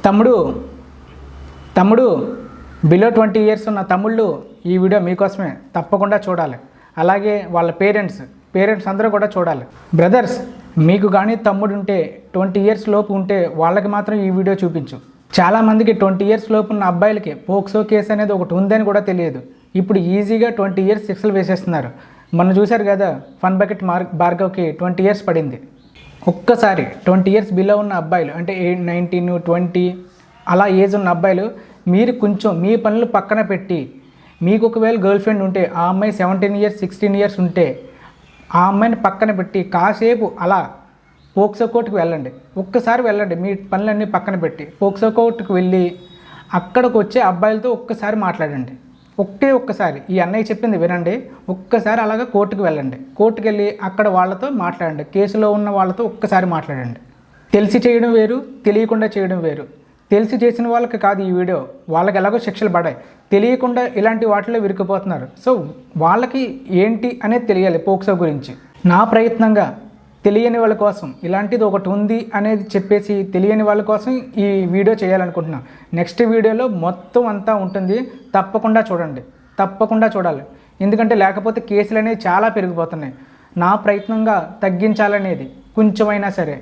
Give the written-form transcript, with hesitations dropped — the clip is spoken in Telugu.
తమ్ముడు తమ్ముడు బిలో 20 ఇయర్స్ ఉన్న తమ్ముళ్ళు ఈ వీడియో మీకోసమే తప్పకుండా చూడాలి. అలాగే వాళ్ళ పేరెంట్స్ అందరూ కూడా చూడాలి. బ్రదర్స్, మీకు కానీ తమ్ముడు ఉంటే 20 ఇయర్స్ లోపు ఉంటే వాళ్ళకి మాత్రం ఈ వీడియో చూపించు. చాలామందికి 20 ఇయర్స్ లోపు ఉన్న అబ్బాయిలకి పోక్సో కేసు అనేది ఒకటి ఉందని కూడా తెలియదు. ఇప్పుడు ఈజీగా 20 ఇయర్స్ శిక్షలు వేసేస్తున్నారు. మనం చూశారు కదా, ఫన్ బకెట్ భార్గవ్కి 20 ఇయర్స్ పడింది. ఒక్కసారి 20 ఇయర్స్ బిలో ఉన్న అబ్బాయిలు అంటే 19, 20 అలా ఏజ్ ఉన్న అబ్బాయిలు మీరు కొంచెం మీ పనులు పక్కన పెట్టి, మీకు ఒకవేళ గర్ల్ ఫ్రెండ్ ఉంటే ఆ అమ్మాయి 17 ఇయర్స్ 16 ఇయర్స్ ఉంటే ఆ అమ్మాయిని పక్కన పెట్టి కాసేపు అలా పోక్సో కోర్టుకు వెళ్ళండి. ఒక్కసారి వెళ్ళండి, మీ పనులన్నీ పక్కన పెట్టి పోక్సో కోర్టుకు వెళ్ళి అక్కడికి వచ్చే అబ్బాయిలతో ఒక్కసారి మాట్లాడండి. ఒక్కసారి ఈ అన్నయ్య చెప్పింది వినండి. ఒక్కసారి అలాగా కోర్టుకు వెళ్ళండి. కోర్టుకు వెళ్ళి అక్కడ వాళ్ళతో మాట్లాడండి. కేసులో ఉన్న వాళ్ళతో ఒక్కసారి మాట్లాడండి. తెలిసి చేయడం వేరు, తెలియకుండా చేయడం వేరు. తెలిసి చేసిన వాళ్ళకి కాదు ఈ వీడియో, వాళ్ళకి ఎలాగో శిక్షలు పడాయి. తెలియకుండా ఇలాంటి వాటిలో విరిగిపోతున్నారు. సో వాళ్ళకి ఏంటి అనేది తెలియాలి పోక్సో గురించి. నా ప్రయత్నంగా తెలియని వాళ్ళ కోసం ఇలాంటిది ఒకటి ఉంది అనేది చెప్పేసి తెలియని వాళ్ళ కోసం ఈ వీడియో చేయాలనుకుంటున్నాను. నెక్స్ట్ వీడియోలో మొత్తం అంతా ఉంటుంది, తప్పకుండా చూడండి, తప్పకుండా చూడాలి. ఎందుకంటే లేకపోతే కేసులు అనేవి చాలా పెరిగిపోతున్నాయి. నా ప్రయత్నంగా తగ్గించాలనేది కొంచెమైనా సరే.